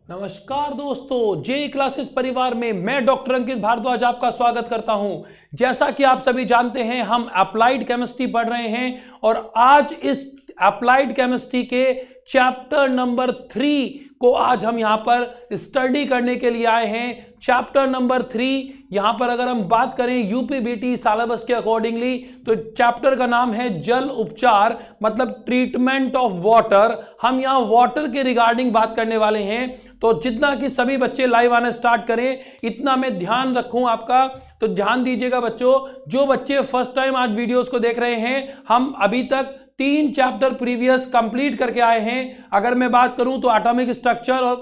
नमस्कार दोस्तों, जे क्लासेस परिवार में मैं डॉक्टर अंकित भारद्वाज आपका स्वागत करता हूं। जैसा कि आप सभी जानते हैं, हम अप्लाइड केमिस्ट्री पढ़ रहे हैं और आज इस अप्लाइड केमिस्ट्री के चैप्टर नंबर 3 को आज हम यहां पर स्टडी करने के लिए आए हैं। चैप्टर नंबर 3 यहां पर अगर हम बात करें यूपीबीटी सिलेबस के अकॉर्डिंगली तो चैप्टर का नाम है जल उपचार, मतलब ट्रीटमेंट ऑफ वाटर। हम यहां वाटर के रिगार्डिंग बात करने वाले हैं। तो जितना कि सभी बच्चे लाइव आना स्टार्ट करें इतना मैं ध्यान रखूं आपका, तो ध्यान दीजिएगा बच्चों। जो बच्चे फर्स्ट टाइम आज वीडियोस को देख रहे हैं, हम अभी तक 3 चैप्टर प्रीवियस कंप्लीट करके आए हैं। अगर मैं बात करूं तो एटॉमिक स्ट्रक्चर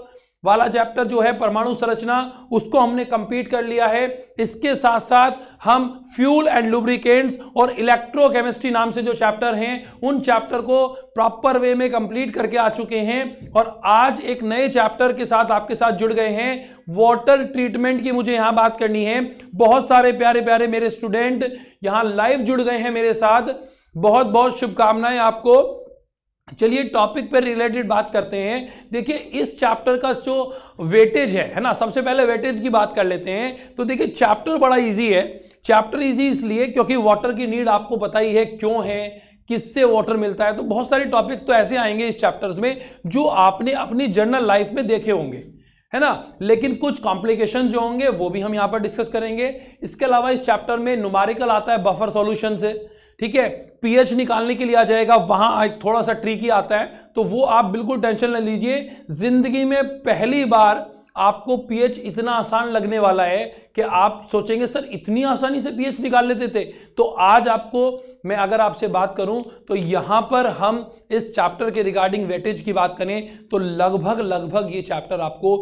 वाला चैप्टर जो है परमाणु संरचना, उसको हमने कंप्लीट कर लिया है। इसके साथ साथ हम फ्यूल एंड लुब्रिकेंट्स और इलेक्ट्रोकेमिस्ट्री नाम से जो चैप्टर हैं उन चैप्टर को प्रॉपर वे में कंप्लीट करके आ चुके हैं और आज एक नए चैप्टर के साथ आपके साथ जुड़ गए हैं। वाटर ट्रीटमेंट की मुझे यहां बात करनी है। बहुत सारे प्यारे प्यारे मेरे स्टूडेंट यहां लाइव जुड़ गए हैं मेरे साथ, बहुत बहुत शुभकामनाएं आपको। चलिए टॉपिक पर रिलेटेड बात करते हैं। देखिए इस चैप्टर का जो वेटेज है ना, सबसे पहले वेटेज की बात कर लेते हैं। तो देखिए चैप्टर बड़ा इजी है। चैप्टर इजी इसलिए क्योंकि वाटर की नीड आपको पता ही है क्यों है, किससे वाटर मिलता है। तो बहुत सारे टॉपिक तो ऐसे आएंगे इस चैप्टर्स में जो आपने अपनी जर्नल लाइफ में देखे होंगे, है ना। लेकिन कुछ कॉम्प्लिकेशन जो होंगे वो भी हम यहां पर डिस्कस करेंगे। इसके अलावा इस चैप्टर में न्यूमेरिकल आता है बफर सॉल्यूशन से, ठीक है। पीएच निकालने के लिए आ जाएगा, वहां थोड़ा सा ट्रिकी आता है, तो वो आप बिल्कुल टेंशन न लीजिए। जिंदगी में पहली बार आपको पीएच इतना आसान लगने वाला है कि आप सोचेंगे सर इतनी आसानी से पीएच निकाल लेते थे। तो आज आपको मैं अगर आपसे बात करूं तो यहां पर हम इस चैप्टर के रिगार्डिंग वेटेज की बात करें तो लगभग ये चैप्टर आपको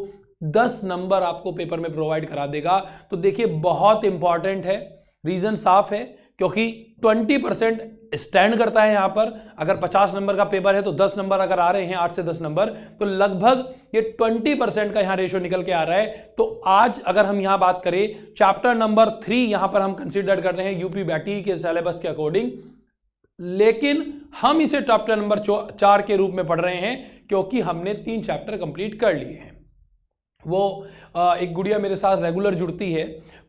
10 नंबर आपको पेपर में प्रोवाइड करा देगा। तो देखिए बहुत इंपॉर्टेंट है, रीजन साफ है क्योंकि 20% स्टैंड करता है यहां पर। अगर 50 नंबर का पेपर है तो 10 नंबर अगर आ रहे हैं, 8 से 10 नंबर, तो लगभग ये 20% का यहां रेशियो निकल के आ रहा है। तो आज अगर हम यहां बात करें चैप्टर नंबर 3 यहां पर हम कंसीडर कर रहे हैं यूपीबीटी के सिलेबस के अकॉर्डिंग, लेकिन हम इसे चैप्टर नंबर 4 के रूप में पढ़ रहे हैं क्योंकि हमने 3 चैप्टर कंप्लीट कर लिए हैं। वो एक गुड़िया मेरे साथ रेगुलर जुड़ती है,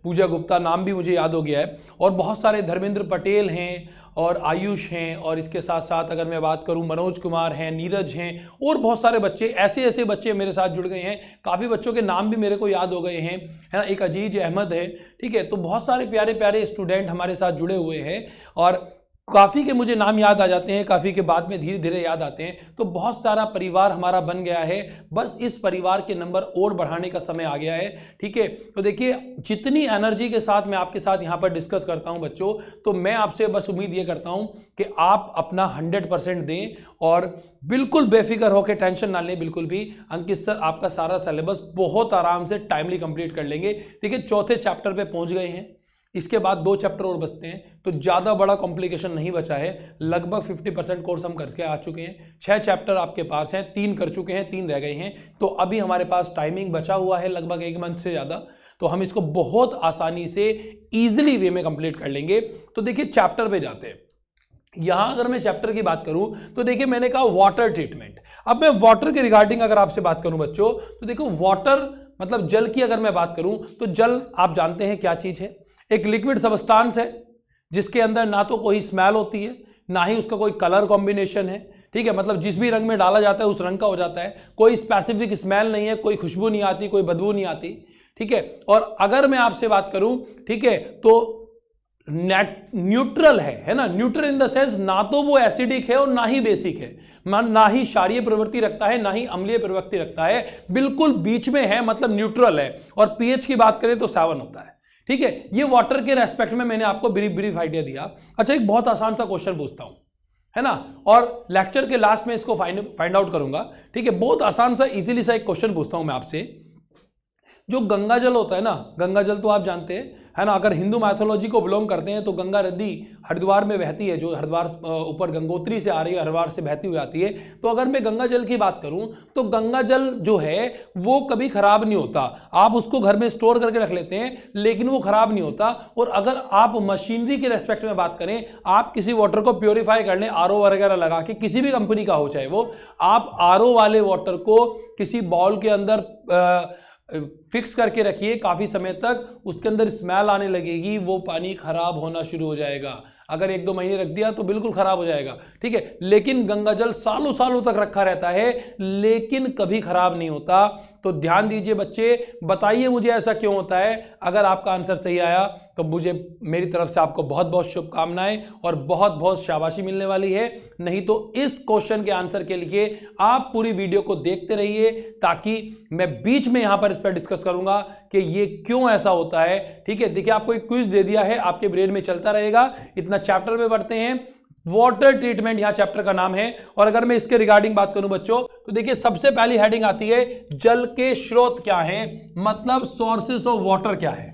पूजा गुप्ता, नाम भी मुझे याद हो गया है, और बहुत सारे धर्मेंद्र पटेल हैं और आयुष हैं, और इसके साथ साथ अगर मैं बात करूं मनोज कुमार हैं, नीरज हैं, और बहुत सारे बच्चे ऐसे बच्चे मेरे साथ जुड़ गए हैं। काफ़ी बच्चों के नाम भी मेरे को याद हो गए हैं, है ना। एक अजीज अहमद है, ठीक है। तो बहुत सारे प्यारे प्यारे स्टूडेंट हमारे साथ जुड़े हुए हैं और काफ़ी के मुझे नाम याद आ जाते हैं, काफ़ी के बाद में धीरे धीरे याद आते हैं। तो बहुत सारा परिवार हमारा बन गया है, बस इस परिवार के नंबर और बढ़ाने का समय आ गया है, ठीक है। तो देखिए जितनी एनर्जी के साथ मैं आपके साथ यहाँ पर डिस्कस करता हूँ बच्चों, तो मैं आपसे बस उम्मीद ये करता हूँ कि आप अपना 100% दें और बिल्कुल बेफिक्र होकर टेंशन ना लें बिल्कुल भी। अंकित सर आपका सारा सिलेबस बहुत आराम से टाइमली कंप्लीट कर लेंगे। देखिए चौथे चैप्टर पे पहुँच गए हैं, इसके बाद 2 चैप्टर और बचते हैं, तो ज़्यादा बड़ा कॉम्प्लिकेशन नहीं बचा है। लगभग 50% कोर्स हम करके आ चुके हैं। 6 चैप्टर आपके पास हैं, 3 कर चुके हैं, 3 रह गए हैं। तो अभी हमारे पास टाइमिंग बचा हुआ है लगभग 1 मंथ से ज़्यादा, तो हम इसको बहुत आसानी से ईजिली वे में कंप्लीट कर लेंगे। तो देखिए चैप्टर पे जाते हैं। यहां अगर मैं चैप्टर की बात करूं तो देखिए मैंने कहा वाटर ट्रीटमेंट। अब मैं वाटर के रिगार्डिंग अगर आपसे बात करूं बच्चों, तो देखो वाटर मतलब जल की अगर मैं बात करूं तो जल आप जानते हैं क्या चीज़ है। एक लिक्विड सबस्टांस है जिसके अंदर ना तो कोई स्मेल होती है, ना ही उसका कोई कलर कॉम्बिनेशन है, ठीक है। मतलब जिस भी रंग में डाला जाता है उस रंग का हो जाता है। कोई स्पेसिफिक स्मेल नहीं है, कोई खुशबू नहीं आती, कोई बदबू नहीं आती, ठीक है। और अगर मैं आपसे बात करूं, ठीक है, तो न्यूट्रल है ना। न्यूट्रल इन द सेंस ना तो वो एसिडिक है और ना ही बेसिक है, ना ही क्षारीय प्रवृत्ति रखता है, ना ही अम्लीय प्रवृत्ति रखता है, बिल्कुल बीच में है, मतलब न्यूट्रल है। और पीएच की बात करें तो 7 होता है, ठीक है। ये वाटर के रेस्पेक्ट में मैंने आपको ब्रीफ आइडिया दिया। अच्छा एक बहुत आसान सा क्वेश्चन पूछता हूं, है ना, और लेक्चर के लास्ट में इसको फाइंड आउट करूंगा, ठीक है। बहुत आसान सा इजीली सा एक क्वेश्चन पूछता हूं मैं आपसे। जो गंगा जल होता है ना, गंगा जल तो आप जानते हैं, है ना, अगर हिंदू मैथोलॉजी को बिलोंग करते हैं तो गंगा नदी हरिद्वार में बहती है, जो हरिद्वार ऊपर गंगोत्री से आ रही है, हरिद्वार से बहती हुई आती है। तो अगर मैं गंगा जल की बात करूं तो गंगा जल जो है वो कभी खराब नहीं होता। आप उसको घर में स्टोर करके रख लेते हैं लेकिन वो खराब नहीं होता। और अगर आप मशीनरी के रेस्पेक्ट में बात करें, आप किसी वाटर को प्योरीफाई कर लें आरओ वगैरह लगा के, किसी भी कंपनी का हो चाहे वो, आप आरओ वाले वाटर को किसी बाउल के अंदर फिक्स करके रखिए, काफी समय तक उसके अंदर स्मेल आने लगेगी, वो पानी खराब होना शुरू हो जाएगा। अगर 1-2 महीने रख दिया तो बिल्कुल खराब हो जाएगा, ठीक है। लेकिन गंगा जल सालों सालों तक रखा रहता है लेकिन कभी खराब नहीं होता। तो ध्यान दीजिए बच्चे, बताइए मुझे ऐसा क्यों होता है। अगर आपका आंसर सही आया तो मुझे मेरी तरफ से आपको बहुत बहुत शुभकामनाएं और बहुत बहुत शाबाशी मिलने वाली है। नहीं तो इस क्वेश्चन के आंसर के लिए आप पूरी वीडियो को देखते रहिए, ताकि मैं बीच में यहां पर इस पर डिस्कस करूंगा कि ये क्यों ऐसा होता है, ठीक है। देखिए, आपको एक क्विज दे दिया है, आपके ब्रेन में चलता रहेगा। इतना चैप्टर में पढ़ते हैं, वाटर ट्रीटमेंट यहां चैप्टर का नाम है। और अगर मैं इसके रिगार्डिंग बात करूं बच्चों, तो देखिए सबसे पहली हेडिंग आती है जल के स्रोत क्या है, मतलब सोर्सेस ऑफ वाटर क्या है,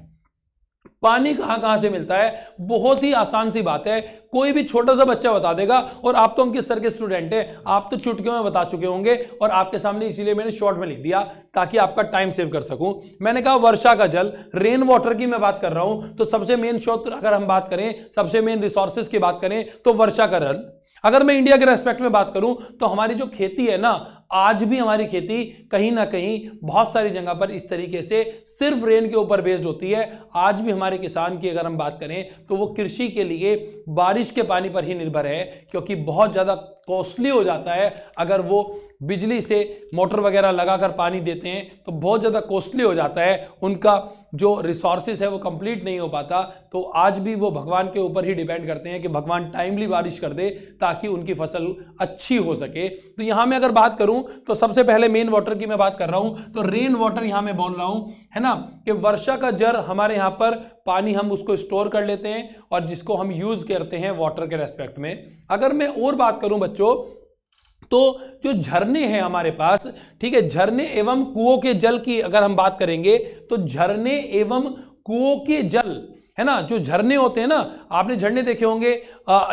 पानी कहां कहां से मिलता है। बहुत ही आसान सी बात है, कोई भी छोटा सा बच्चा बता देगा। और आप तो अंकित सर के स्टूडेंट हैं, आप तो चुटकियों में बता चुके होंगे और आपके सामने इसीलिए मैंने शॉर्ट में लिख दिया ताकि आपका टाइम सेव कर सकूं। मैंने कहा वर्षा का जल, रेन वाटर की मैं बात कर रहा हूं, तो सबसे मेन स्रोत अगर हम बात करें, सबसे मेन रिसोर्सेज की बात करें तो वर्षा का जल। अगर मैं इंडिया के रेस्पेक्ट में बात करूं तो हमारी जो खेती है ना, आज भी हमारी खेती कहीं ना कहीं बहुत सारी जगह पर इस तरीके से सिर्फ रेन के ऊपर बेस्ड होती है। आज भी हमारे किसान की अगर हम बात करें तो वो कृषि के लिए बारिश के पानी पर ही निर्भर है, क्योंकि बहुत ज्यादा कॉस्टली हो जाता है। अगर वो बिजली से मोटर वगैरह लगाकर पानी देते हैं तो बहुत ज्यादा कॉस्टली हो जाता है, उनका जो रिसोर्सेज है वो कंप्लीट नहीं हो पाता। तो आज भी वो भगवान के ऊपर ही डिपेंड करते हैं कि भगवान टाइमली बारिश कर दे ताकि उनकी फसल अच्छी हो सके। तो यहां मैं अगर बात करूं तो सबसे पहले मेन वाटर की मैं बात कर रहा हूं, तो रेन वाटर यहां मैं बोल रहा हूं, है ना, कि वर्षा का जल हमारे यहां पर पानी हम उसको स्टोर कर लेते हैं और जिसको हम यूज करते हैं वाटर के रेस्पेक्ट में। अगर मैं और बात करूं बच्चों, तो जो झरने हैं हमारे पास, ठीक है, झरने एवं कुओं के जल की अगर हम बात करेंगे तो झरने एवं कुओं के जल, है ना, जो झरने होते हैं ना, आपने झरने देखे होंगे,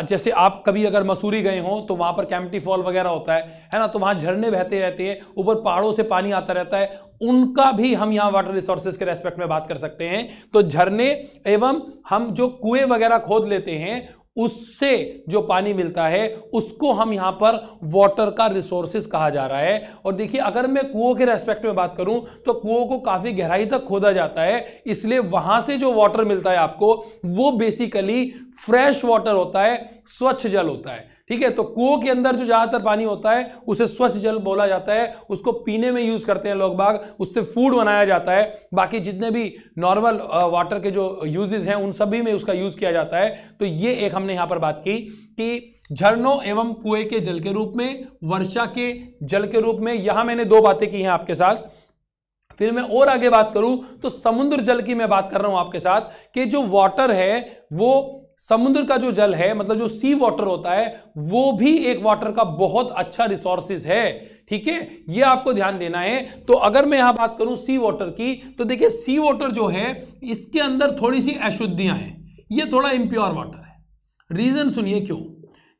जैसे आप कभी अगर मसूरी गए हो तो वहां पर कैंपटी फॉल वगैरह होता है ना, तो वहां झरने बहते रहते हैं, ऊपर पहाड़ों से पानी आता रहता है, उनका भी हम यहां वाटर रिसोर्सेज के रेस्पेक्ट में बात कर सकते हैं। तो झरने एवं हम जो कुएं वगैरह खोद लेते हैं उससे जो पानी मिलता है उसको हम यहां पर वाटर का रिसोर्सेज कहा जा रहा है। और देखिए, अगर मैं कुओं के रेस्पेक्ट में बात करूं तो कुओं को काफी गहराई तक खोदा जाता है, इसलिए वहां से जो वाटर मिलता है आपको वो बेसिकली फ्रेश वाटर होता है, स्वच्छ जल होता है, ठीक है। तो कुओं के अंदर जो ज्यादातर पानी होता है उसे स्वच्छ जल बोला जाता है, उसको पीने में यूज करते हैं लोग बाग, उससे फूड बनाया जाता है। बाकी जितने भी नॉर्मल वाटर के जो यूजेस हैं उन सभी में उसका यूज किया जाता है। तो ये एक हमने यहां पर बात की कि झरनों एवं कुएं के जल के रूप में, वर्षा के जल के रूप में, यहां मैंने 2 बातें की हैं आपके साथ। फिर मैं और आगे बात करूं तो समुद्र जल की मैं बात कर रहा हूं आपके साथ कि जो वाटर है वो समुद्र का जो जल है, मतलब जो सी वाटर होता है, वो भी एक वाटर का बहुत अच्छा रिसोर्सेज है, ठीक है, ये आपको ध्यान देना है। तो अगर मैं यहां बात करूं सी वाटर की, तो देखिए सी वाटर जो है इसके अंदर थोड़ी सी अशुद्धियां हैं, ये थोड़ा इम्प्योर वाटर है। रीजन सुनिए क्यों।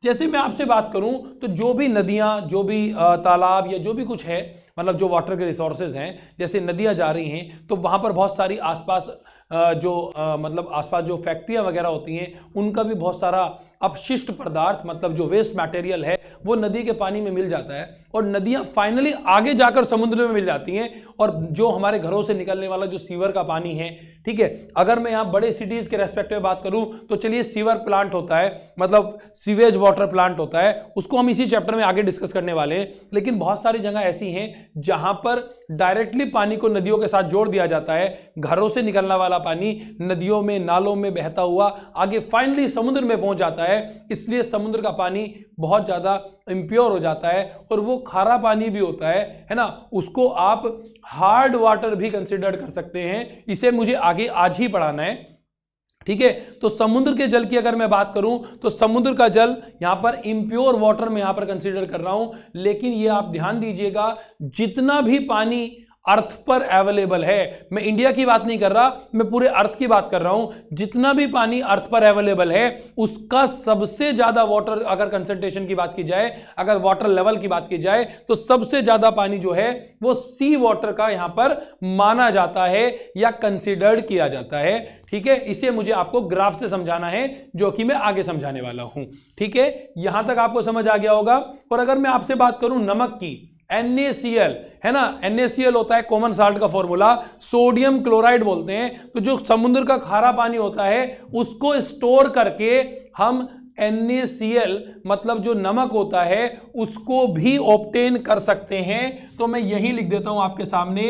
जैसे मैं आपसे बात करूं तो जो भी नदियां, जो भी तालाब या जो भी कुछ है, मतलब जो वाटर के रिसोर्सेज हैं, जैसे नदियां जा रही हैं तो वहां पर बहुत सारी आसपास मतलब आसपास जो फैक्ट्रियां वगैरह होती हैं उनका भी बहुत सारा अपशिष्ट पदार्थ, मतलब जो वेस्ट मटेरियल है वो नदी के पानी में मिल जाता है और नदियां फाइनली आगे जाकर समुद्र में मिल जाती हैं। और जो हमारे घरों से निकलने वाला जो सीवर का पानी है, ठीक है, अगर मैं यहाँ बड़े सिटीज के रेस्पेक्ट में बात करूं तो चलिए सीवर प्लांट होता है, मतलब सीवेज वाटर प्लांट होता है, उसको हम इसी चैप्टर में आगे डिस्कस करने वाले हैं। लेकिन बहुत सारी जगह ऐसी हैं जहां पर डायरेक्टली पानी को नदियों के साथ जोड़ दिया जाता है, घरों से निकलने वाला पानी नदियों में, नालों में बहता हुआ आगे फाइनली समुद्र में पहुंच जाता है। इसलिए समुद्र का पानी बहुत ज्यादा इम्प्योर हो जाता है और वो खारा पानी भी होता है ना, उसको आप हार्ड वाटर भी कंसिडर कर सकते हैं। इसे मुझे आगे आज ही पढ़ाना है, ठीक है। तो समुद्र के जल की अगर मैं बात करूं तो समुद्र का जल यहां पर इम्प्योर वाटर में यहां पर कंसीडर कर रहा हूं। लेकिन ये आप ध्यान दीजिएगा, जितना भी पानी अर्थ पर अवेलेबल है। मैं इंडिया की बात नहीं कर रहा, मैं पूरे अर्थ की बात कर रहा हूं। जितना भी पानी अर्थ पर अवेलेबल है उसका सबसे ज्यादा वाटर, अगर कंसंट्रेशन की बात की जाए, अगर वाटर लेवल की बात की जाए, तो सबसे ज्यादा पानी जो है वो सी वाटर का यहां पर माना जाता है या कंसीडर्ड किया जाता है। ठीक है, इसे मुझे आपको ग्राफ से समझाना है, जो कि मैं आगे समझाने वाला हूं। ठीक है, यहां तक आपको समझ आ गया होगा। और अगर मैं आपसे बात करूं नमक की, NaCl है ना, NaCl होता है कॉमन साल्ट का फॉर्मूला, सोडियम क्लोराइड बोलते हैं। तो जो समुद्र का खारा पानी होता है उसको स्टोर करके हम NaCl मतलब जो नमक होता है उसको भी ऑब्टेन कर सकते हैं। तो मैं यही लिख देता हूं आपके सामने,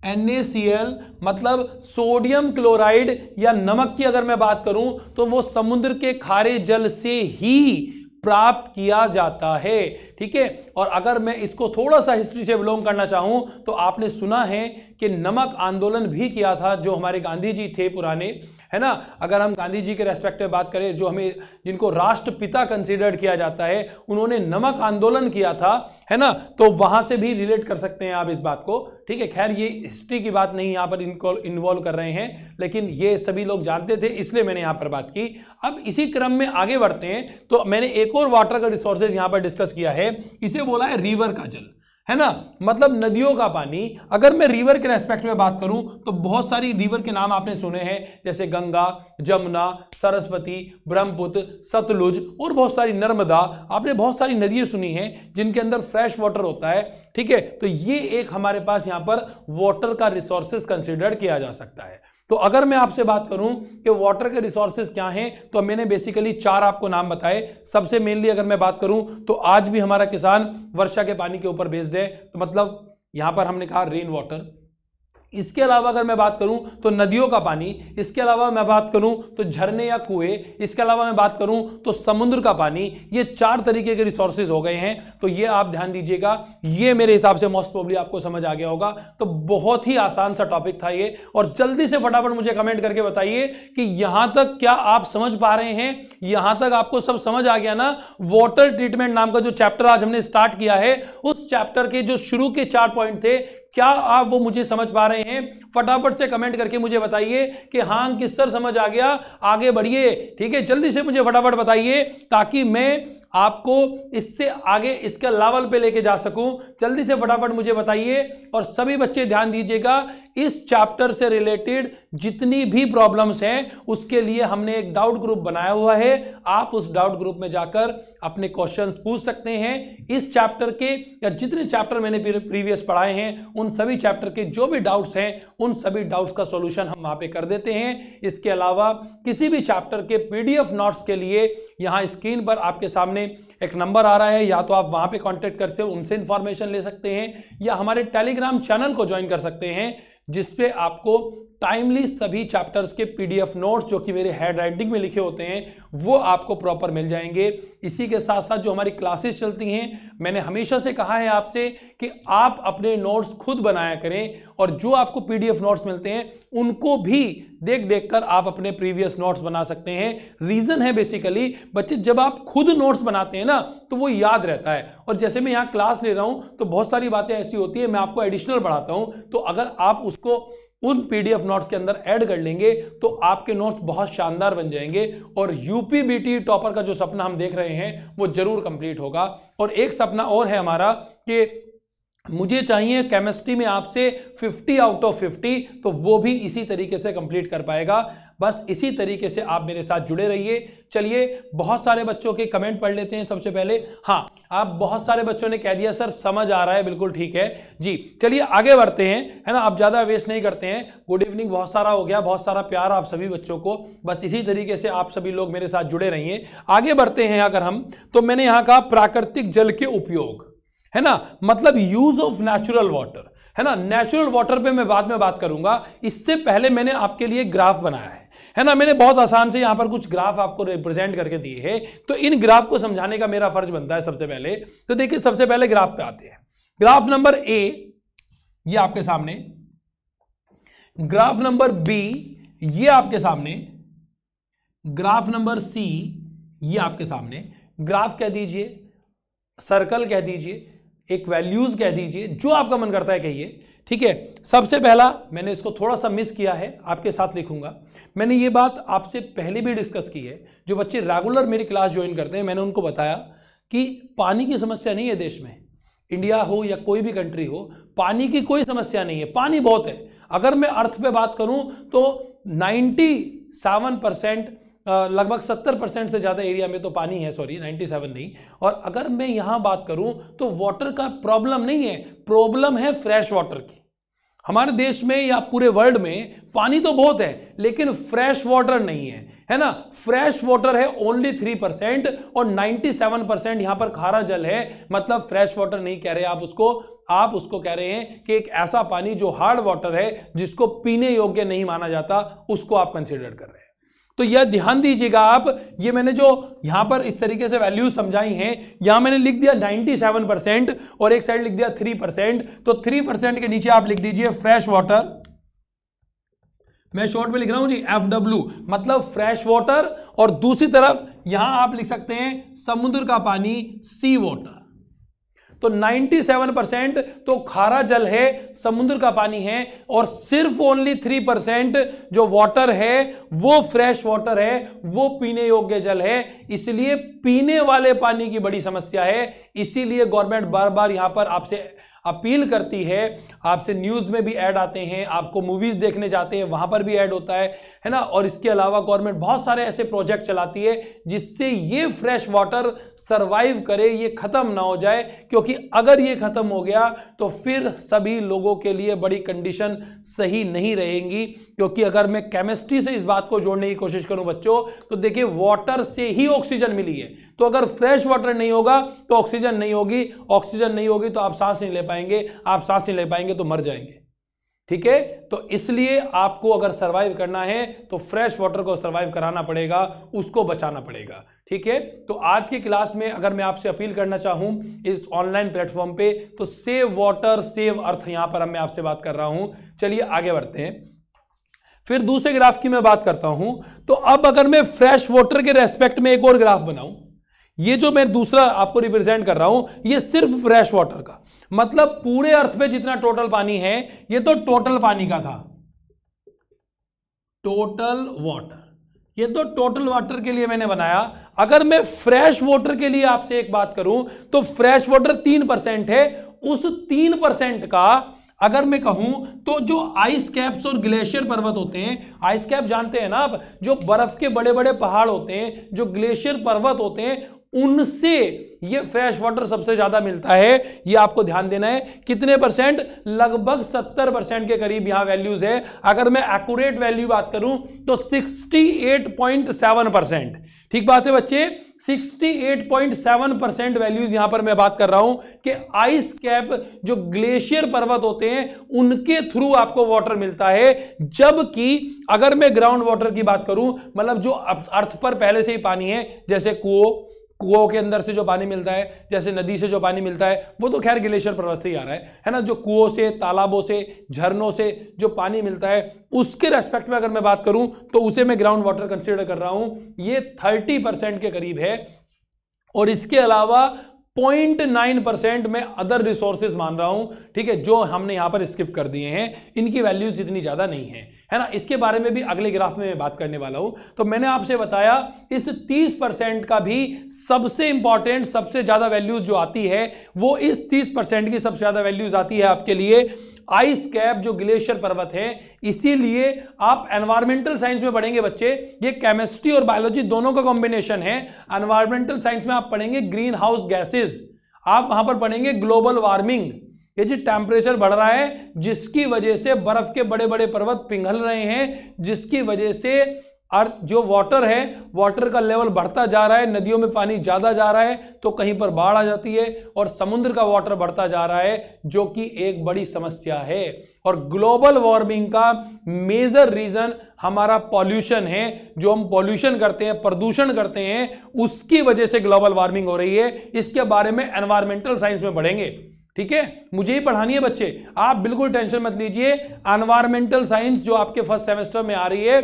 NaCl मतलब सोडियम क्लोराइड या नमक की अगर मैं बात करूं तो वो समुद्र के खारे जल से ही प्राप्त किया जाता है। ठीक है, और अगर मैं इसको थोड़ा सा हिस्ट्री से बिलोंग करना चाहूं तो आपने सुना है कि नमक आंदोलन भी किया था जो हमारे गांधी जी थे पुराने, है ना। अगर हम गांधी जी के रेस्पेक्ट में बात करें, जो हमें जिनको राष्ट्रपिता कंसीडर्ड किया जाता है, उन्होंने नमक आंदोलन किया था, है ना। तो वहां से भी रिलेट कर सकते हैं आप इस बात को। ठीक है, खैर ये हिस्ट्री की बात नहीं यहां पर इनको इन्वॉल्व कर रहे हैं, लेकिन ये सभी लोग जानते थे इसलिए मैंने यहां पर बात की। अब इसी क्रम में आगे बढ़ते हैं तो मैंने एक और वाटर का रिसोर्सेज यहां पर डिस्कस किया है, इसे बोला है रिवर का जल, है ना, मतलब नदियों का पानी। अगर मैं रिवर के रेस्पेक्ट में बात करूं तो बहुत सारी रिवर के नाम आपने सुने हैं, जैसे गंगा, जमुना, सरस्वती, ब्रह्मपुत्र, सतलुज और बहुत सारी, नर्मदा। आपने बहुत सारी नदियां सुनी हैं जिनके अंदर फ्रेश वाटर होता है। ठीक है, तो ये एक हमारे पास यहां पर वाटर का रिसोर्सेज कंसिडर किया जा सकता है। तो अगर मैं आपसे बात करूं कि वाटर के रिसोर्सेज क्या हैं, तो मैंने बेसिकली 4 आपको नाम बताए। सबसे मेनली अगर मैं बात करूं तो आज भी हमारा किसान वर्षा के पानी के ऊपर बेस्ड है, तो मतलब यहां पर हमने कहा रेन वाटर। इसके अलावा अगर मैं बात करूं तो नदियों का पानी, इसके अलावा मैं बात करूं तो झरने या कुएं, इसके अलावा मैं बात करूं तो समुद्र का पानी। ये 4 तरीके के रिसोर्सेज हो गए हैं। तो ये आप ध्यान दीजिएगा, ये मेरे हिसाब से मोस्ट प्रोबेबली आपको समझ आ गया होगा। तो बहुत ही आसान सा टॉपिक था ये, और जल्दी से फटाफट मुझे कमेंट करके बताइए कि यहां तक क्या आप समझ पा रहे हैं, यहां तक आपको सब समझ आ गया ना। वाटर ट्रीटमेंट नाम का जो चैप्टर आज हमने स्टार्ट किया है, उस चैप्टर के जो शुरू के 4 पॉइंट थे, क्या आप वो मुझे समझ पा रहे हैं? फटाफट से कमेंट करके मुझे बताइए कि हाँ अंकित सर समझ आ गया, आगे बढ़िए। ठीक है, जल्दी से मुझे फटाफट बताइए ताकि मैं आपको इससे आगे इसके लेवल पे लेके जा सकूं। जल्दी से फटाफट मुझे बताइए। और सभी बच्चे ध्यान दीजिएगा, इस चैप्टर से रिलेटेड जितनी भी प्रॉब्लम्स हैं उसके लिए हमने एक डाउट ग्रुप बनाया हुआ है। आप उस डाउट ग्रुप में जाकर अपने क्वेश्चंस पूछ सकते हैं। इस चैप्टर के या जितने चैप्टर मैंने प्रीवियस पढ़ाए हैं उन सभी चैप्टर के जो भी डाउट्स हैं उन सभी डाउट्स का सॉल्यूशन हम वहां पे कर देते हैं। इसके अलावा किसी भी चैप्टर के PDF नोट्स के लिए यहां स्क्रीन पर आपके सामने एक नंबर आ रहा है, या तो आप वहां पे कांटेक्ट करते हो, उनसे इंफॉर्मेशन ले सकते हैं, या हमारे टेलीग्राम चैनल को ज्वाइन कर सकते हैं जिसपे आपको टाइमली सभी चैप्टर्स के PDF नोट्स जो कि मेरे हैंड राइटिंग में लिखे होते हैं वो आपको प्रॉपर मिल जाएंगे। इसी के साथ साथ जो हमारी क्लासेस चलती हैं, मैंने हमेशा से कहा है आपसे कि आप अपने नोट्स खुद बनाया करें, और जो आपको PDF नोट्स मिलते हैं उनको भी देख देख कर आप अपने प्रीवियस नोट्स बना सकते हैं। रीजन है बेसिकली बच्चे, जब आप खुद नोट्स बनाते हैं ना तो वो याद रहता है। और जैसे मैं यहाँ क्लास ले रहा हूं तो बहुत सारी बातें ऐसी होती है, मैं आपको एडिशनल पढ़ाता हूं, तो अगर आप उसको उन PDF नोट्स के अंदर ऐड कर लेंगे तो आपके नोट्स बहुत शानदार बन जाएंगे, और UPBT टॉपर का जो सपना हम देख रहे हैं वो जरूर कंप्लीट होगा। और एक सपना और है हमारा कि मुझे चाहिए केमिस्ट्री में आपसे 50 आउट ऑफ 50, तो वो भी इसी तरीके से कंप्लीट कर पाएगा। बस इसी तरीके से आप मेरे साथ जुड़े रहिए। चलिए, बहुत सारे बच्चों के कमेंट पढ़ लेते हैं सबसे पहले। हाँ, आप बहुत सारे बच्चों ने कह दिया सर समझ आ रहा है, बिल्कुल ठीक है जी। चलिए आगे बढ़ते हैं, है ना, आप ज्यादा वेस्ट नहीं करते हैं। गुड इवनिंग बहुत सारा हो गया, बहुत सारा प्यार आप सभी बच्चों को। बस इसी तरीके से आप सभी लोग मेरे साथ जुड़े रहिए। आगे बढ़ते हैं अगर हम, तो मैंने यहां कहा प्राकृतिक जल के उपयोग, है ना, मतलब यूज ऑफ नेचुरल वाटर, है ना। नेचुरल वाटर पे मैं बाद में बात करूंगा। इससे पहले मैंने आपके लिए ग्राफ बनाया है ना। मैंने बहुत आसान से यहां पर कुछ ग्राफ आपको रिप्रेजेंट करके दिए हैं, तो इन ग्राफ को समझाने का मेरा फर्ज बनता है सबसे पहले। तो देखिए, सबसे पहले ग्राफ पे आते हैं। ग्राफ नंबर A ये आपके सामने, ग्राफ नंबर B ये आपके सामने, ग्राफ नंबर C ये आपके सामने। ग्राफ कह दीजिए, सर्कल कह दीजिए, एक वैल्यूज कह दीजिए, जो आपका मन करता है कहिए, ठीक है। सबसे पहला, मैंने इसको थोड़ा सा मिस किया है, आपके साथ लिखूंगा। मैंने ये बात आपसे पहले भी डिस्कस की है, जो बच्चे रेगुलर मेरी क्लास ज्वाइन करते हैं, मैंने उनको बताया कि पानी की समस्या नहीं है देश में, इंडिया हो या कोई भी कंट्री हो, पानी की कोई समस्या नहीं है, पानी बहुत है। अगर मैं अर्थ पे बात करूं तो 97%, लगभग 70% से ज़्यादा एरिया में तो पानी है, सॉरी 97 नहीं। और अगर मैं यहाँ बात करूँ तो वाटर का प्रॉब्लम नहीं है, प्रॉब्लम है फ्रेश वाटर की। हमारे देश में या पूरे वर्ल्ड में पानी तो बहुत है, लेकिन फ्रेश वाटर नहीं है ना। फ्रेश वाटर है ओनली 3% और 97% यहाँ पर खारा जल है। मतलब फ्रेश वाटर नहीं कह रहे आप उसको कह रहे हैं कि एक ऐसा पानी जो हार्ड वाटर है, जिसको पीने योग्य नहीं माना जाता, उसको आप कंसिडर कर रहे हैं। तो यह ध्यान दीजिएगा आप, ये मैंने जो यहां पर इस तरीके से वैल्यूज समझाई हैं, यहां मैंने लिख दिया 97% और एक साइड लिख दिया 3%। तो 3% के नीचे आप लिख दीजिए फ्रेश वाटर, मैं शॉर्ट में लिख रहा हूं जी FW, मतलब फ्रेश वाटर। और दूसरी तरफ यहां आप लिख सकते हैं समुद्र का पानी, सी वाटर। तो 97% तो खारा जल है, समुद्र का पानी है, और सिर्फ ओनली 3% जो वाटर है वो फ्रेश वाटर है, वो पीने योग्य जल है। इसलिए पीने वाले पानी की बड़ी समस्या है। इसीलिए गवर्नमेंट बार बार यहां पर आपसे अपील करती है, आपसे न्यूज में भी ऐड आते हैं, आपको मूवीज देखने जाते हैं वहां पर भी ऐड होता है ना। और इसके अलावा गवर्नमेंट बहुत सारे ऐसे प्रोजेक्ट चलाती है जिससे ये फ्रेश वाटर सरवाइव करे, ये खत्म ना हो जाए। क्योंकि अगर ये खत्म हो गया तो फिर सभी लोगों के लिए बड़ी कंडीशन सही नहीं रहेंगी। क्योंकि अगर मैं केमिस्ट्री से इस बात को जोड़ने की कोशिश करूं बच्चों, तो देखिए वाटर से ही ऑक्सीजन मिली है। तो अगर फ्रेश वाटर नहीं होगा तो ऑक्सीजन नहीं होगी, ऑक्सीजन नहीं होगी तो आप सांस नहीं ले पाएंगे, आप सांस नहीं ले पाएंगे तो मर जाएंगे। ठीक है, तो इसलिए आपको अगर सरवाइव करना है तो फ्रेश वाटर को सरवाइव कराना पड़ेगा, उसको बचाना पड़ेगा। ठीक है, तो आज की क्लास में अगर मैं आपसे अपील करना चाहूं इस ऑनलाइन प्लेटफॉर्म पे, तो सेव वाटर सेव अर्थ यहां पर मैं आपसे बात कर रहा हूं। चलिए आगे बढ़ते हैं। फिर दूसरे ग्राफ की मैं बात करता हूं। तो अब अगर मैं फ्रेश वाटर के रेस्पेक्ट में एक और ग्राफ बनाऊं, ये जो मैं दूसरा आपको रिप्रेजेंट कर रहा हूं, ये सिर्फ फ्रेश वाटर का, मतलब पूरे अर्थ पे जितना टोटल पानी है, ये तो टोटल पानी का था, टोटल वाटर, ये तो टोटल वाटर के लिए मैंने बनाया। अगर मैं फ्रेश वाटर के लिए आपसे एक बात करूं, तो फ्रेश वाटर 3% है। उस 3% का अगर मैं कहूं तो जो आइस कैप्स और ग्लेशियर पर्वत होते हैं, आइस कैप जानते हैं ना आप, जो बर्फ के बड़े बड़े पहाड़ होते हैं, जो ग्लेशियर पर्वत होते हैं, उनसे ये फ्रेश वाटर सबसे ज्यादा मिलता है। ये आपको ध्यान देना है। कितने परसेंट? लगभग 70% के करीब यहां वैल्यूज है। अगर मैं एक्यूरेट वैल्यू बात करूं तो 68.7%। ठीक बात है बच्चे, 68.7% वैल्यूज यहां पर मैं बात कर रहा हूं कि आइस कैप जो ग्लेशियर पर्वत होते हैं उनके थ्रू आपको वाटर मिलता है। जबकि अगर मैं ग्राउंड वाटर की बात करूं, मतलब जो अर्थ पर पहले से ही पानी है, जैसे कुओं के अंदर से जो पानी मिलता है, जैसे नदी से जो पानी मिलता है, वो तो खैर ग्लेशियर पर्वत से ही आ रहा है ना। जो कुओं से, तालाबों से, झरनों से जो पानी मिलता है, उसके रेस्पेक्ट में अगर मैं बात करूं तो उसे मैं ग्राउंड वाटर कंसीडर कर रहा हूं। ये 30% के करीब है। और इसके अलावा 0.9% में अदर रिसोर्सेज मान रहा हूं, ठीक है, जो हमने यहां पर स्किप कर दिए हैं, इनकी वैल्यूज इतनी ज्यादा नहीं है ना। इसके बारे में भी अगले ग्राफ में मैं बात करने वाला हूं। तो मैंने आपसे बताया इस 30% का भी सबसे इंपॉर्टेंट, सबसे ज्यादा वैल्यूज जो आती है, वो इस 30% की सबसे ज्यादा वैल्यूज आती है आपके लिए आइस कैप जो ग्लेशियर पर्वत है। इसीलिए आप एनवायरमेंटल साइंस में पढ़ेंगे बच्चे, ये केमिस्ट्री और बायोलॉजी दोनों का कॉम्बिनेशन है। एनवायरमेंटल साइंस में आप पढ़ेंगे ग्रीन हाउस गैसेज, आप वहां पर पढ़ेंगे ग्लोबल वार्मिंग, ये जो टेम्परेचर बढ़ रहा है, जिसकी वजह से बर्फ के बड़े बड़े पर्वत पिघल रहे हैं, जिसकी वजह से अर्थ जो वाटर है, वाटर का लेवल बढ़ता जा रहा है, नदियों में पानी ज्यादा जा रहा है तो कहीं पर बाढ़ आ जाती है, और समुद्र का वाटर बढ़ता जा रहा है, जो कि एक बड़ी समस्या है। और ग्लोबल वार्मिंग का मेजर रीजन हमारा पॉल्यूशन है। जो हम पॉल्यूशन करते हैं, प्रदूषण करते हैं, उसकी वजह से ग्लोबल वार्मिंग हो रही है। इसके बारे में एनवायरमेंटल साइंस में पढ़ेंगे। ठीक है, मुझे ही पढ़ानी है बच्चे, आप बिल्कुल टेंशन मत लीजिए। एनवायरमेंटल साइंस जो आपके फर्स्ट सेमेस्टर में आ रही है,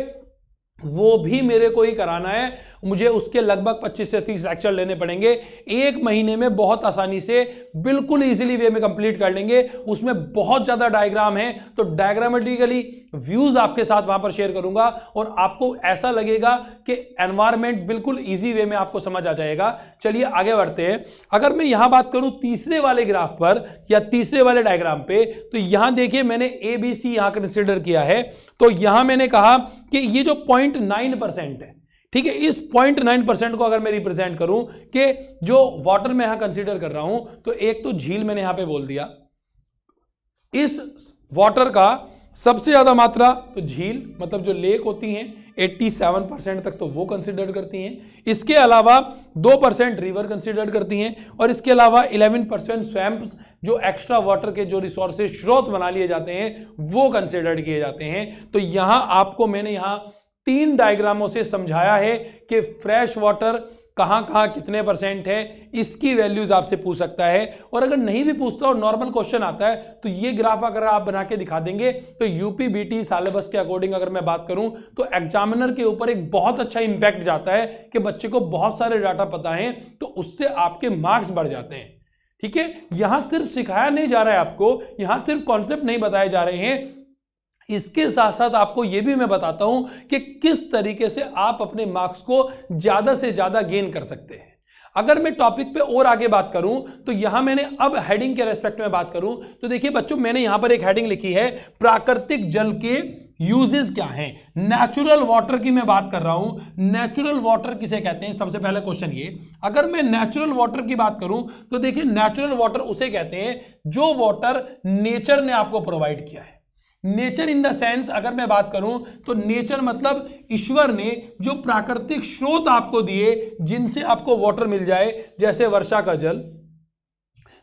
वो भी मेरे को ही कराना है। मुझे उसके लगभग 25 से 30 लेक्चर लेने पड़ेंगे। एक महीने में बहुत आसानी से बिल्कुल इजीली वे में कंप्लीट कर लेंगे। उसमें बहुत ज्यादा डायग्राम है, तो डायग्रामेटिकली व्यूज आपके साथ वहां पर शेयर करूंगा और आपको ऐसा लगेगा कि एनवायरमेंट बिल्कुल इजी वे में आपको समझ आ जाएगा। चलिए आगे बढ़ते हैं। अगर मैं यहां बात करूं तीसरे वाले ग्राफ पर या तीसरे वाले डायग्राम पे, तो यहां देखिए मैंने ABC यहां कंसीडर किया है। तो यहां मैंने कहा कि ये जो 0.9% है, ठीक है, इस 0.9% को अगर मैं रिप्रेजेंट करूं कि जो वाटर में यहां कंसीडर कर रहा हूं, तो एक तो झील मैंने यहां पे बोल दिया, इस वाटर का सबसे ज्यादा मात्रा तो झील मतलब जो लेक होती हैं 87% तक तो वो कंसीडर करती हैं। इसके अलावा 2% रिवर कंसीडर करती हैं और इसके अलावा 11% स्वैम्प्स जो एक्स्ट्रा वाटर के जो रिसोर्सेज स्रोत बना लिए जाते हैं वो कंसीडर किए जाते हैं। तो यहां आपको मैंने यहां 3 डायग्रामों से समझाया है कि फ्रेश वाटर कहां कहां कितने % है, इसकी वैल्यूज आपसे पूछ सकता है। और अगर नहीं भी पूछता और नॉर्मल क्वेश्चन आता है तो ये ग्राफ अगर आप बना के दिखा देंगे तो यूपीबीटी सिलेबस के अकॉर्डिंग अगर मैं बात करूं तो एग्जामिनर के ऊपर एक बहुत अच्छा इंपैक्ट जाता है कि बच्चे को बहुत सारे डाटा पता है, तो उससे आपके मार्क्स बढ़ जाते हैं। ठीक है, यहां सिर्फ सिखाया नहीं जा रहा है आपको, यहां सिर्फ कॉन्सेप्ट नहीं बताए जा रहे हैं, इसके साथ साथ आपको यह भी मैं बताता हूं कि किस तरीके से आप अपने मार्क्स को ज्यादा से ज्यादा गेन कर सकते हैं। अगर मैं टॉपिक पे और आगे बात करूं तो यहां मैंने अब हेडिंग के रेस्पेक्ट में बात करूं तो देखिए बच्चों, मैंने यहां पर एक हेडिंग लिखी है प्राकृतिक जल के यूजेस क्या हैं। नेचुरल वाटर की मैं बात कर रहा हूं। नेचुरल वाटर किसे कहते हैं? सबसे पहला क्वेश्चन ये, अगर मैं नेचुरल वाटर की बात करूं तो देखिए नेचुरल वाटर उसे कहते हैं जो वाटर नेचर ने आपको प्रोवाइड किया है। नेचर इन द सेंस अगर मैं बात करूं तो नेचर मतलब ईश्वर ने जो प्राकृतिक स्रोत आपको दिए जिनसे आपको वाटर मिल जाए, जैसे वर्षा का जल,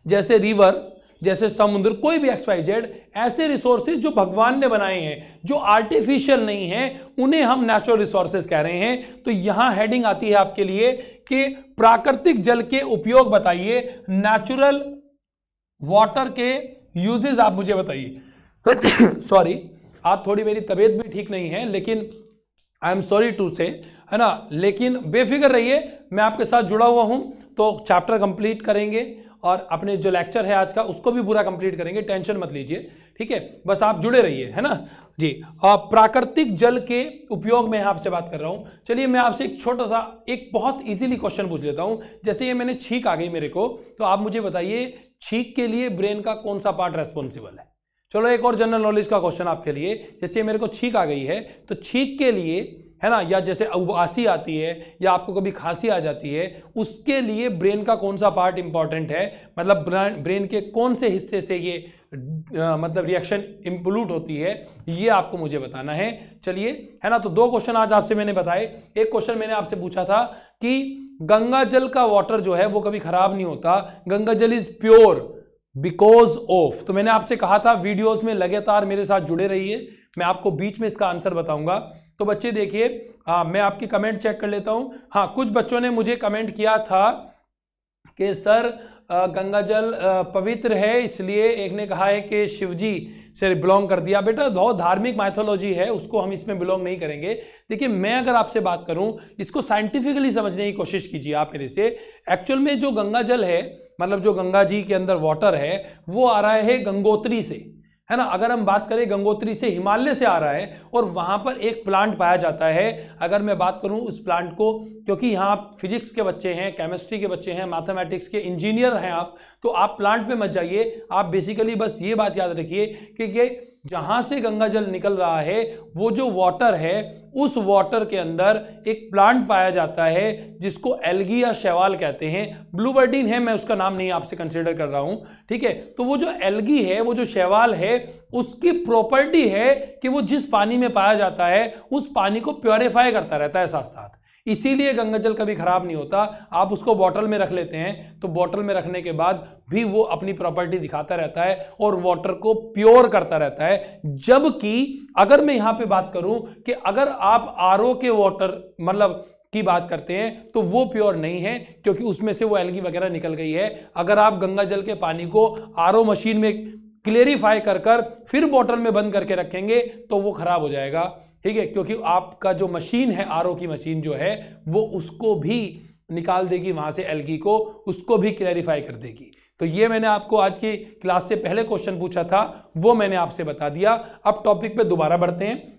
जैसे रिवर, जैसे समुद्र, कोई भी XYZ, ऐसे रिसोर्सेज जो भगवान ने बनाए हैं, जो आर्टिफिशियल नहीं है, उन्हें हम नेचुरल रिसोर्सेज कह रहे हैं। तो यहां हेडिंग आती है आपके लिए कि प्राकृतिक जल के उपयोग बताइए, नेचुरल वाटर के यूजेस आप मुझे बताइए। सॉरी, आज थोड़ी मेरी तबीयत भी ठीक नहीं है, लेकिन आई एम सॉरी टू से, है ना, लेकिन बेफिक्र रहिए, मैं आपके साथ जुड़ा हुआ हूं। तो चैप्टर कंप्लीट करेंगे और अपने जो लेक्चर है आज का उसको भी पूरा कंप्लीट करेंगे, टेंशन मत लीजिए, ठीक है, बस आप जुड़े रहिए, है ना जी। प्राकृतिक जल के उपयोग में आपसे बात कर रहा हूं। चलिए मैं आपसे एक छोटा सा, एक बहुत इजीली क्वेश्चन पूछ लेता हूं। जैसे ये मैंने छींक आ गई मेरे को, तो आप मुझे बताइए छींक के लिए ब्रेन का कौन सा पार्ट रेस्पॉन्सिबल है। चलो एक और जनरल नॉलेज का क्वेश्चन आपके लिए, जैसे मेरे को छींक आ गई है तो छींक के लिए, है ना, या जैसे उबासी आती है या आपको कभी खांसी आ जाती है, उसके लिए ब्रेन का कौन सा पार्ट इंपॉर्टेंट है, मतलब ब्रेन के कौन से हिस्से से ये मतलब रिएक्शन इंप्लूट होती है, ये आपको मुझे बताना है। चलिए, है ना, तो 2 क्वेश्चन आज आपसे मैंने बताए। एक क्वेश्चन मैंने आपसे पूछा था कि गंगा जल का वाटर जो है वो कभी खराब नहीं होता, गंगा जल इज प्योर बिकॉज ऑफ। तो मैंने आपसे कहा था वीडियोस में लगातार मेरे साथ जुड़े रहिए, मैं आपको बीच में इसका आंसर बताऊंगा। तो बच्चे देखिए, मैं आपकी कमेंट चेक कर लेता हूं। हाँ, कुछ बच्चों ने मुझे कमेंट किया था कि सर गंगा जल पवित्र है, इसलिए एक ने कहा है कि शिवजी से बिलोंग कर दिया। बेटा बहुत धार्मिक माइथोलॉजी है, उसको हम इसमें बिलोंग नहीं करेंगे। देखिए मैं अगर आपसे बात करूं, इसको साइंटिफिकली समझने की कोशिश कीजिए आप मेरे से। एक्चुअल में जो गंगा जल है, मतलब जो गंगा जी के अंदर वाटर है, वो आ रहा है गंगोत्री से, है ना। अगर हम बात करें गंगोत्री से, हिमालय से आ रहा है और वहां पर एक प्लांट पाया जाता है। अगर मैं बात करूं उस प्लांट को, क्योंकि यहाँ आप फिजिक्स के बच्चे हैं, केमिस्ट्री के बच्चे हैं, मैथमेटिक्स के इंजीनियर हैं आप, तो आप प्लांट पे मत जाइए, आप बेसिकली बस ये बात याद रखिए कि ये जहां से गंगा जल निकल रहा है, वो जो वाटर है, उस वाटर के अंदर एक प्लांट पाया जाता है जिसको एल्गी या शैवाल कहते हैं। ब्लूबर्डीन है, मैं उसका नाम नहीं आपसे कंसीडर कर रहा हूं, ठीक है। तो वो जो एल्गी है, वो जो शैवाल है, उसकी प्रॉपर्टी है कि वो जिस पानी में पाया जाता है उस पानी को प्योरीफाई करता रहता है साथ साथ, इसीलिए गंगा जल कभी खराब नहीं होता। आप उसको बॉटल में रख लेते हैं तो बॉटल में रखने के बाद भी वो अपनी प्रॉपर्टी दिखाता रहता है और वाटर को प्योर करता रहता है। जबकि अगर मैं यहां पे बात करूं कि अगर आप आरओ के वाटर मतलब की बात करते हैं तो वो प्योर नहीं है, क्योंकि उसमें से वो एल्गी वगैरह निकल गई है। अगर आप गंगा जल के पानी को आरओ मशीन में क्लेरिफाई कर फिर बॉटल में बंद करके रखेंगे तो वो खराब हो जाएगा, ठीक है, क्योंकि आपका जो मशीन है आरओ की मशीन जो है वो उसको भी निकाल देगी वहां से एल्गी को, उसको भी क्लैरिफाई कर देगी। तो ये मैंने आपको आज की क्लास से पहले क्वेश्चन पूछा था, वो मैंने आपसे बता दिया। अब टॉपिक पे दोबारा बढ़ते हैं।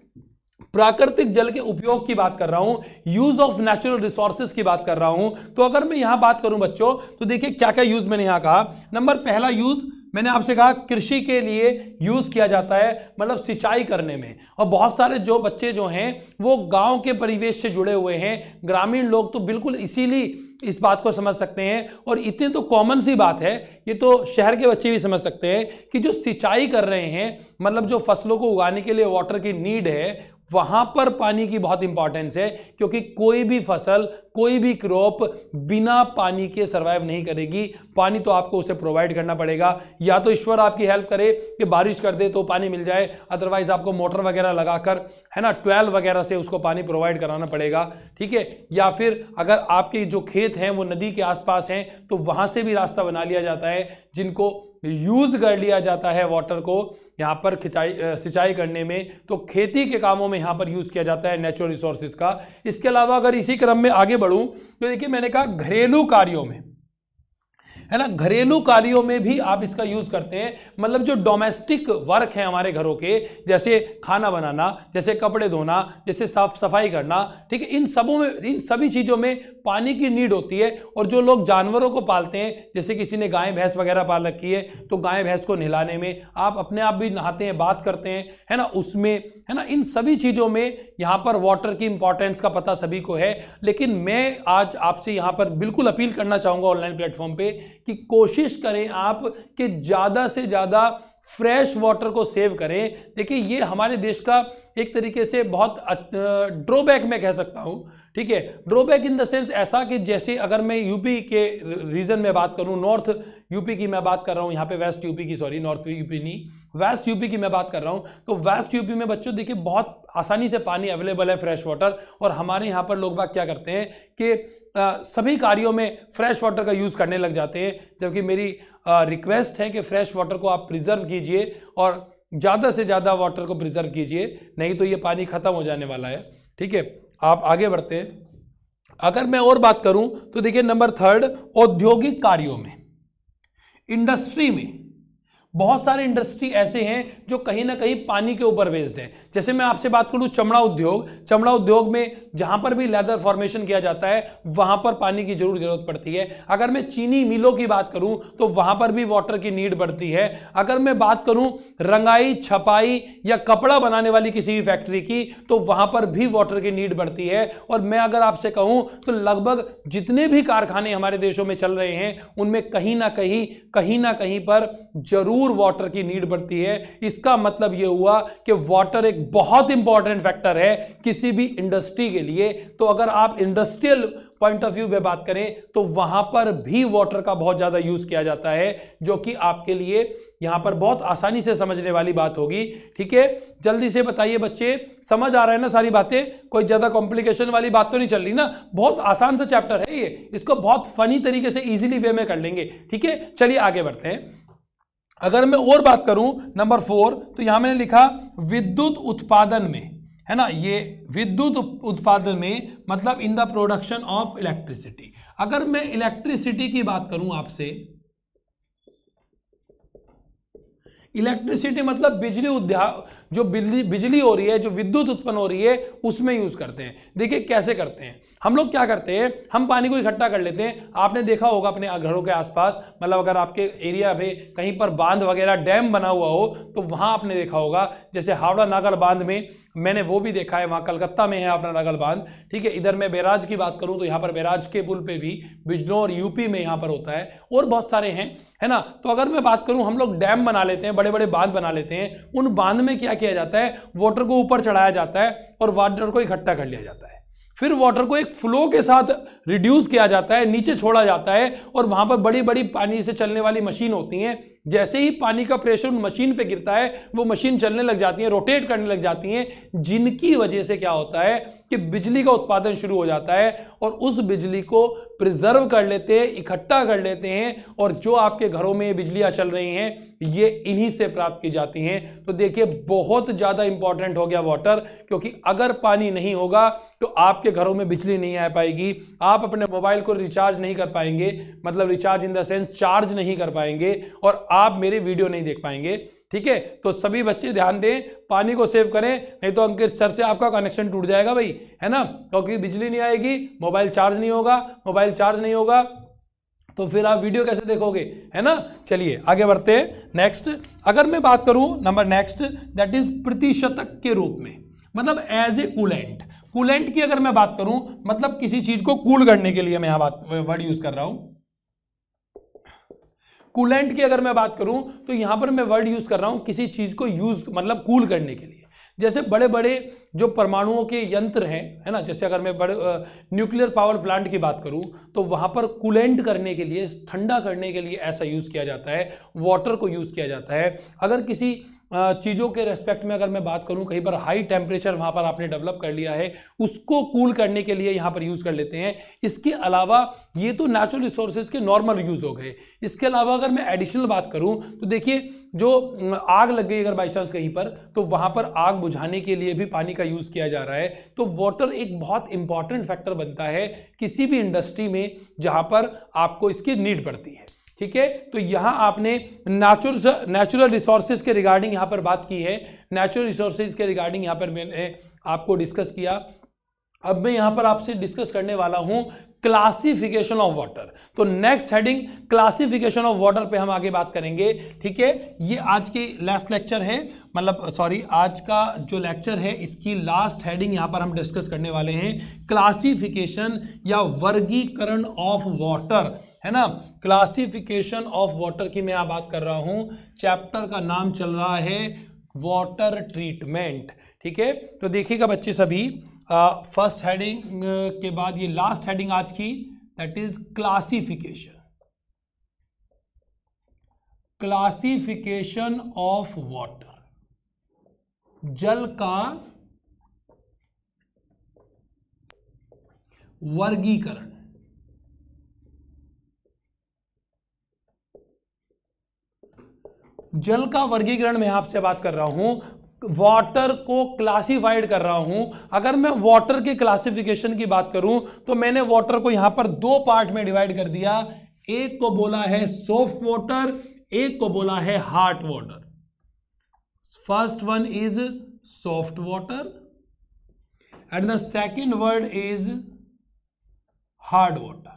प्राकृतिक जल के उपयोग की बात कर रहा हूं, यूज ऑफ नेचुरल रिसोर्सेज की बात कर रहा हूं। तो अगर मैं यहां बात करूं बच्चों, तो देखिए क्या क्या यूज मैंने यहां कहा। नंबर पहला यूज मैंने आपसे कहा कृषि के लिए यूज किया जाता है, मतलब सिंचाई करने में। और बहुत सारे जो बच्चे जो हैं वो गांव के परिवेश से जुड़े हुए हैं, ग्रामीण लोग तो बिल्कुल इसीलिए इस बात को समझ सकते हैं। और इतनी तो कॉमन सी बात है, ये तो शहर के बच्चे भी समझ सकते हैं कि जो सिंचाई कर रहे हैं, मतलब जो फसलों को उगाने के लिए वाटर की नीड है, वहां पर पानी की बहुत इंपॉर्टेंस है। क्योंकि कोई भी फसल, कोई भी क्रॉप बिना पानी के सर्वाइव नहीं करेगी। पानी तो आपको उसे प्रोवाइड करना पड़ेगा, या तो ईश्वर आपकी हेल्प करे कि बारिश कर दे तो पानी मिल जाए, अदरवाइज आपको मोटर वगैरह लगाकर, है ना, ट्वेल वगैरह से उसको पानी प्रोवाइड कराना पड़ेगा। ठीक है, या फिर अगर आपके जो खेत हैं वो नदी के आसपास हैं तो वहां से भी रास्ता बना लिया जाता है, जिनको यूज कर लिया जाता है वाटर को यहाँ पर सिंचाई करने में। तो खेती के कामों में यहाँ पर यूज किया जाता है नेचुरल रिसोर्सेज का। इसके अलावा अगर इसी क्रम में आगे बढ़ूं तो देखिए मैंने कहा घरेलू कार्यों में, है ना, घरेलू कार्यों में भी आप इसका यूज करते हैं। मतलब जो डोमेस्टिक वर्क है हमारे घरों के, जैसे खाना बनाना, जैसे कपड़े धोना, जैसे साफ सफाई करना, ठीक है, इन सभी चीजों में पानी की नीड होती है। और जो लोग जानवरों को पालते हैं, जैसे किसी ने गाय भैंस वगैरह पाल रखी है, तो गाय भैंस को नहलाने में, आप अपने आप भी नहाते हैं, बात करते हैं, है ना, उसमें, है ना, इन सभी चीजों में यहां पर वाटर की इंपॉर्टेंस का पता सभी को है। लेकिन मैं आज आपसे यहां पर बिल्कुल अपील करना चाहूंगा ऑनलाइन प्लेटफॉर्म पे कि कोशिश करें आप कि ज्यादा से ज्यादा फ्रेश वाटर को सेव करें। देखिए ये हमारे देश का एक तरीके से बहुत ड्रॉबैक मैं कह सकता हूं, ठीक है, ड्रॉबैक इन द सेंस ऐसा कि जैसे अगर मैं यूपी के रीजन में बात करूं, नॉर्थ यूपी की मैं बात कर रहा हूं, यहाँ पे वेस्ट यूपी की, सॉरी नॉर्थ यूपी नहीं, वेस्ट यूपी की मैं बात कर रहा हूं। तो वेस्ट यूपी में बच्चों देखिए बहुत आसानी से पानी अवेलेबल है, फ्रेश वाटर। और हमारे यहाँ पर लोग बाग क्या करते हैं कि सभी कार्यों में फ्रेश वाटर का यूज करने लग जाते हैं। जबकि मेरी रिक्वेस्ट है कि फ्रेश वाटर को आप प्रिजर्व कीजिए और ज़्यादा से ज़्यादा वाटर को प्रिजर्व कीजिए, नहीं तो ये पानी खत्म हो जाने वाला है। ठीक है, आप आगे बढ़ते हैं। अगर मैं और बात करूं तो देखिए नंबर थर्ड, औद्योगिक कार्यों में, इंडस्ट्री में बहुत सारे इंडस्ट्री ऐसे हैं जो कहीं ना कहीं पानी के ऊपर बेस्ड हैं। जैसे मैं आपसे बात करूं चमड़ा उद्योग, चमड़ा उद्योग में जहां पर भी लेदर फॉर्मेशन किया जाता है वहां पर पानी की जरूरत पड़ती है। अगर मैं चीनी मिलों की बात करूं तो वहां पर भी वाटर की नीड बढ़ती है। अगर मैं बात करूं रंगाई, छपाई या कपड़ा बनाने वाली किसी भी फैक्ट्री की, तो वहां पर भी वाटर की नीड बढ़ती है। और मैं अगर आपसे कहूं तो लगभग जितने भी कारखाने हमारे देशों में चल रहे हैं उनमें कहीं ना कहीं पर जरूर वाटर की नीड बढ़ती है। इसका मतलब यह हुआ कि वाटर एक बहुत इंपॉर्टेंट फैक्टर है किसी भी इंडस्ट्री के लिए। तो अगर आप इंडस्ट्रियल पॉइंट ऑफ व्यू में बात करें तो वहां पर भी वाटर का बहुत ज्यादा यूज किया जाता है, जो कि आपके लिए यहां पर बहुत आसानी से समझने वाली बात होगी। ठीक है, जल्दी से बताइए बच्चे, समझ आ रहा है ना सारी बातें? कोई ज्यादा कॉम्प्लिकेशन वाली बात तो नहीं चल रही ना? बहुत आसान सा चैप्टर है ये, इसको बहुत फनी तरीके से इजीली वे में कर लेंगे। ठीक है, चलिए आगे बढ़ते हैं। अगर मैं और बात करूं नंबर 4, तो यहां मैंने लिखा विद्युत उत्पादन में, है ना, ये विद्युत उत्पादन में मतलब in the production of electricity. अगर मैं इलेक्ट्रिसिटी की बात करूं आपसे, इलेक्ट्रिसिटी मतलब बिजली उद्योग, जो बिजली हो रही है, जो विद्युत उत्पन्न हो रही है, उसमें यूज करते हैं। देखिए कैसे करते हैं हम लोग, क्या करते हैं, हम पानी को इकट्ठा कर लेते हैं। आपने देखा होगा अपने घरों के आसपास, मतलब अगर आपके एरिया में कहीं पर बांध वगैरह, डैम बना हुआ हो, तो वहां आपने देखा होगा, जैसे हावड़ा नागल बांध में मैंने वो भी देखा है, वहां कलकत्ता में है अपना नागल बांध। ठीक है, इधर मैं बैराज की बात करूं तो यहाँ पर बैराज के पुल पे भी बिजनौर यूपी में यहाँ पर होता है, और बहुत सारे हैं, है ना। तो अगर मैं बात करूं, हम लोग डैम बना लेते हैं, बड़े बड़े बांध बना लेते हैं। उन बांध में क्या किया जाता है, वाटर को ऊपर चढ़ाया जाता है और वाटर को इकट्ठा कर लिया जाता है। फिर वाटर को एक फ्लो के साथ रिड्यूस किया जाता है, नीचे छोड़ा जाता है, और वहां पर बड़ी बड़ी पानी से चलने वाली मशीन होती हैं जैसे ही पानी का प्रेशर उन मशीन पे गिरता है वो मशीन चलने लग जाती है, रोटेट करने लग जाती हैं, जिनकी वजह से क्या होता है कि बिजली का उत्पादन शुरू हो जाता है और उस बिजली को प्रिजर्व कर लेते हैं, इकट्ठा कर लेते हैं, और जो आपके घरों में बिजलियां चल रही हैं ये इन्हीं से प्राप्त की जाती हैं। तो देखिए बहुत ज्यादा इंपॉर्टेंट हो गया वाटर, क्योंकि अगर पानी नहीं होगा तो आपके घरों में बिजली नहीं आ पाएगी, आप अपने मोबाइल को रिचार्ज नहीं कर पाएंगे, मतलब recharge in the sense charge नहीं कर पाएंगे, और आप मेरे वीडियो नहीं देख पाएंगे। ठीक है, तो सभी बच्चे ध्यान दें, पानी को सेव करें, नहीं तो अंकित सर से आपका कनेक्शन टूट जाएगा भाई, है ना, क्योंकि बिजली नहीं आएगी, मोबाइल चार्ज नहीं होगा, मोबाइल चार्ज नहीं होगा तो फिर आप वीडियो कैसे देखोगे, है ना। चलिए आगे बढ़ते हैं। नेक्स्ट अगर मैं बात करूं नंबर नेक्स्ट, दैट इज प्रतिशतक के रूप में, मतलब एज ए कूलेंट। कूलेंट की अगर मैं बात करूं मतलब किसी चीज को कूल करने के लिए मैं यहां वर्ड यूज कर रहा हूं। कूलेंट की अगर मैं बात करूं तो यहां पर मैं वर्ड यूज कर रहा हूं किसी चीज को यूज मतलब कूल करने के लिए। जैसे बड़े बड़े जो परमाणुओं के यंत्र हैं, है ना, जैसे अगर मैं बड़े न्यूक्लियर पावर प्लांट की बात करूं तो वहां पर कूलेंट करने के लिए, ठंडा करने के लिए ऐसा यूज किया जाता है, वाटर को यूज किया जाता है। अगर किसी चीज़ों के रेस्पेक्ट में अगर मैं बात करूं, कहीं पर हाई टेम्परेचर वहां पर आपने डेवलप कर लिया है, उसको कूल करने के लिए यहां पर यूज कर लेते हैं। इसके अलावा ये तो नेचुरल रिसोर्सेज के नॉर्मल यूज हो गए। इसके अलावा अगर मैं एडिशनल बात करूं तो देखिए जो आग लग गई अगर बाई चांस कहीं पर, तो वहां पर आग बुझाने के लिए भी पानी का यूज किया जा रहा है। तो वाटर एक बहुत इंपॉर्टेंट फैक्टर बनता है किसी भी इंडस्ट्री में जहां पर आपको इसकी नीड पड़ती है। ठीक है, तो यहां आपने नेचुरल रिसोर्सेज के रिगार्डिंग यहां पर बात की है, नेचुरल रिसोर्सेज के रिगार्डिंग यहां पर मैंने आपको डिस्कस किया। अब मैं यहां पर आपसे डिस्कस करने वाला हूं क्लासिफिकेशन ऑफ वाटर। तो next heading classification of water पे हम आगे बात करेंगे। ठीक है, ये आज की लास्ट लेक्चर है, मतलब सॉरी आज का जो लेक्चर है इसकी लास्ट हेडिंग यहां पर हम डिस्कस करने वाले हैं, क्लासिफिकेशन या वर्गीकरण ऑफ वाटर, है ना। क्लासिफिकेशन ऑफ वाटर की मैं यहां बात कर रहा हूं। चैप्टर का नाम चल रहा है वाटर ट्रीटमेंट। ठीक है, तो देखिएगा बच्चे सभी, फर्स्ट हेडिंग के बाद ये लास्ट हेडिंग आज की, that is classification, classification of water, जल का वर्गीकरण। जल का वर्गीकरण में आपसे बात कर रहा हूं, वाटर को क्लासिफाइड कर रहा हूं। अगर मैं वाटर के क्लासिफिकेशन की बात करूं तो मैंने वाटर को यहां पर दो पार्ट में डिवाइड कर दिया, एक को बोला है सॉफ्ट वाटर, एक को बोला है hard water. First one is soft water and the second word is hard water.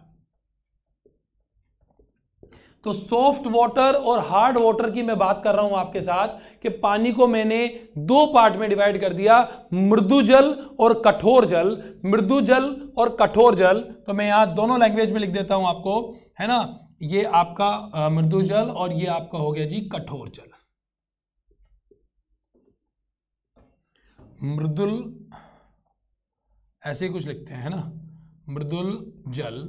तो सॉफ्ट वाटर और हार्ड वाटर की मैं बात कर रहा हूं आपके साथ कि पानी को मैंने दो पार्ट में डिवाइड कर दिया, मृदु जल और कठोर जल। मृदु जल और कठोर जल, तो मैं यहां दोनों लैंग्वेज में लिख देता हूं आपको, है ना। ये आपका मृदु जल और ये आपका हो गया जी कठोर जल। मृदुल ऐसे कुछ लिखते हैं, है ना, मृदुल जल,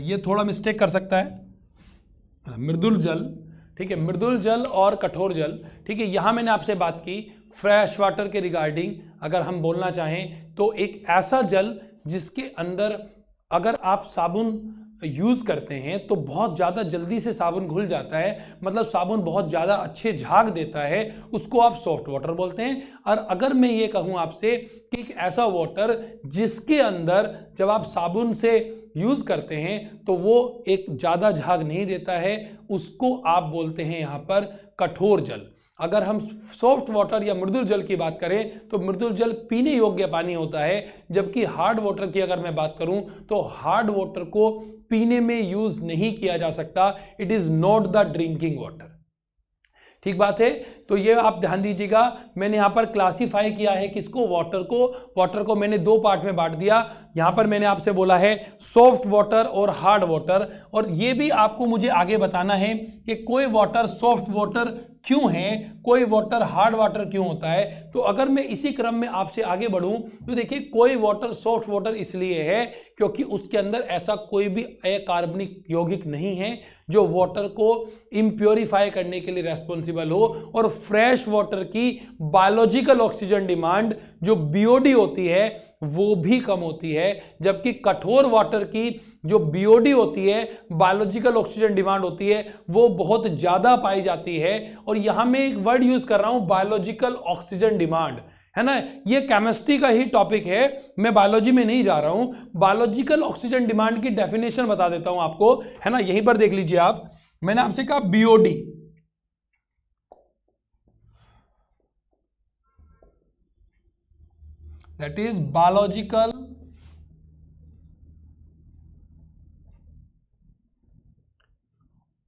ये थोड़ा मिस्टेक कर सकता है, मृदुल जल। ठीक है, मृदुल जल और कठोर जल। ठीक है, यहां मैंने आपसे बात की फ्रेश वाटर के रिगार्डिंग। अगर हम बोलना चाहें तो एक ऐसा जल जिसके अंदर अगर आप साबुन यूज करते हैं तो बहुत ज़्यादा जल्दी से साबुन घुल जाता है, मतलब साबुन बहुत ज़्यादा अच्छे झाग देता है, उसको आप सॉफ्ट वाटर बोलते हैं। और अगर मैं ये कहूँ आपसे कि एक ऐसा वाटर जिसके अंदर जब आप साबुन से यूज करते हैं तो वो एक ज़्यादा झाग नहीं देता है, उसको आप बोलते हैं यहाँ पर कठोर जल। अगर हम सॉफ्ट वाटर या मृदुल जल की बात करें तो मृदुल जल पीने योग्य पानी होता है, जबकि हार्ड वाटर की अगर मैं बात करूं तो हार्ड वाटर को पीने में यूज नहीं किया जा सकता, it is not the drinking water. ठीक बात है, तो ये आप ध्यान दीजिएगा। मैंने यहाँ पर क्लासिफाई किया है किसको, वाटर को। वाटर को मैंने दो पार्ट में बांट दिया, यहां पर मैंने आपसे बोला है सॉफ्ट वाटर और हार्ड वाटर, और ये भी आपको मुझे आगे बताना है कि कोई वाटर सॉफ्ट वाटर क्यों है, कोई वाटर हार्ड वाटर क्यों होता है। तो अगर मैं इसी क्रम में आपसे आगे बढ़ूं तो देखिए, कोई वाटर सॉफ्ट वाटर इसलिए है क्योंकि उसके अंदर ऐसा कोई भी अकार्बनिक यौगिक नहीं है जो वाटर को इम्प्योरीफाई करने के लिए रेस्पॉन्सिबल हो, और फ्रेश वाटर की बायोलॉजिकल ऑक्सीजन डिमांड जो बीओडी होती है वो भी कम होती है, जबकि कठोर वाटर की जो बीओडी होती है, बायोलॉजिकल ऑक्सीजन डिमांड होती है, वो बहुत ज्यादा पाई जाती है। और यहां मैं एक वर्ड यूज कर रहा हूं, बायोलॉजिकल ऑक्सीजन डिमांड, है ना। ये केमिस्ट्री का ही टॉपिक है, मैं बायोलॉजी में नहीं जा रहा हूं। बायोलॉजिकल ऑक्सीजन डिमांड की डेफिनेशन बता देता हूं आपको, है ना। यहीं पर देख लीजिए आप, मैंने आपसे कहा BOD, that is biological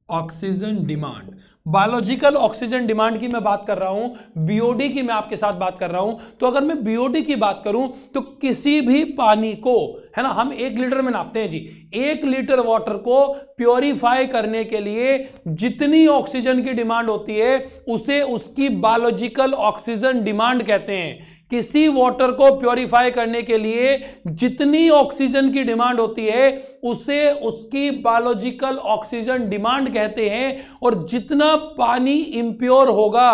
oxygen demand. Biological oxygen demand की मैं बात कर रहा हूं, बीओडी की मैं आपके साथ बात कर रहा हूं। तो अगर मैं बीओडी की बात करूं तो किसी भी पानी को, है ना, हम 1 लीटर में नापते हैं जी, 1 लीटर वाटर को प्योरीफाई करने के लिए जितनी ऑक्सीजन की डिमांड होती है उसे उसकी बायोलॉजिकल ऑक्सीजन डिमांड कहते हैं। किसी वाटर को प्योरीफाई करने के लिए जितनी ऑक्सीजन की डिमांड होती है उसे उसकी बायोलॉजिकल ऑक्सीजन डिमांड कहते हैं, और जितना पानी इंप्योर होगा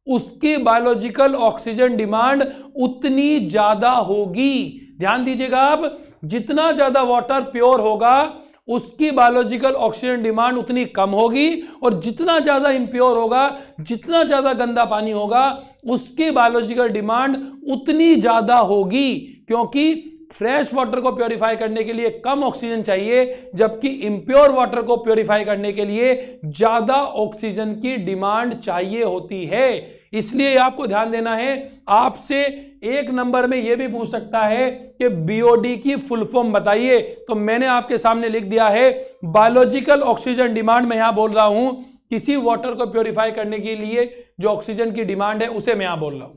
उसकी बायोलॉजिकल ऑक्सीजन डिमांड उतनी ज्यादा होगी। ध्यान दीजिएगा आप, जितना ज्यादा वाटर प्योर होगा उसकी बायोलॉजिकल ऑक्सीजन डिमांड उतनी कम होगी, और जितना ज्यादा इंप्योर होगा, जितना ज्यादा गंदा पानी होगा, उसकी बायोलॉजिकल डिमांड उतनी ज्यादा होगी, क्योंकि फ्रेश वाटर को प्योरीफाई करने के लिए कम ऑक्सीजन चाहिए, जबकि इंप्योर वाटर को प्योरीफाई करने के लिए ज्यादा ऑक्सीजन की डिमांड चाहिए होती है। इसलिए आपको ध्यान देना है, आपसे 1 नंबर में यह भी पूछ सकता है कि बीओडी की फुल फॉर्म बताइए। तो मैंने आपके सामने लिख दिया है बायोलॉजिकल ऑक्सीजन डिमांड। मैं यहां बोल रहा हूं किसी वाटर को प्योरीफाई करने के लिए जो ऑक्सीजन की डिमांड है उसे मैं यहां बोल रहा हूं।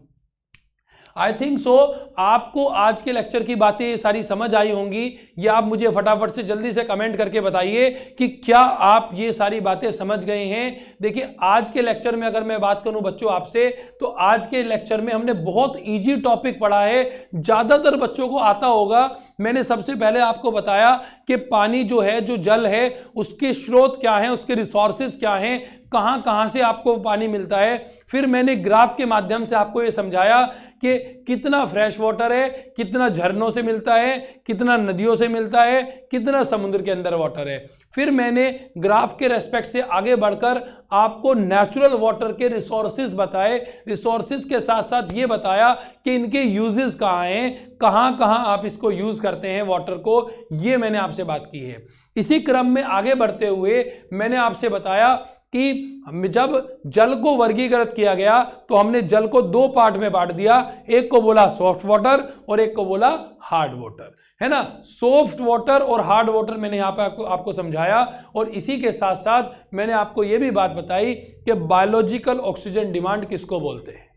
आई थिंक सो आपको आज के लेक्चर की बातें ये सारी समझ आई होंगी। ये आप मुझे फटाफट से जल्दी से कमेंट करके बताइए कि क्या आप ये सारी बातें समझ गए हैं। देखिए, आज के लेक्चर में अगर मैं बात करूं बच्चों आपसे, तो आज के लेक्चर में हमने बहुत इजी टॉपिक पढ़ा है, ज्यादातर बच्चों को आता होगा। मैंने सबसे पहले आपको बताया कि पानी जो है, जो जल है, उसके स्रोत क्या है, उसके रिसोर्सेज क्या हैं, कहां कहां से आपको पानी मिलता है। फिर मैंने ग्राफ के माध्यम से आपको यह समझाया कि कितना फ्रेश वाटर है, कितना झरनों से मिलता है, कितना नदियों से मिलता है, कितना समुद्र के अंदर वाटर है। फिर मैंने ग्राफ के रेस्पेक्ट से आगे बढ़कर आपको नेचुरल वाटर के रिसोर्सेज बताए। रिसोर्सेज के साथ साथ ये बताया कि इनके यूजेस कहाँ हैं, कहाँ कहाँ आप इसको यूज करते हैं वाटर को, ये मैंने आपसे बात की है। इसी क्रम में आगे बढ़ते हुए मैंने आपसे बताया कि जब जल को वर्गीकृत किया गया तो हमने जल को 2 पार्ट में बांट दिया, एक को बोला सॉफ्ट वाटर और एक को बोला हार्ड वाटर, है ना। सॉफ्ट वाटर और हार्ड वाटर मैंने यहां पे आपको समझाया, और इसी के साथ साथ मैंने आपको यह भी बात बताई कि बायोलॉजिकल ऑक्सीजन डिमांड किसको बोलते हैं।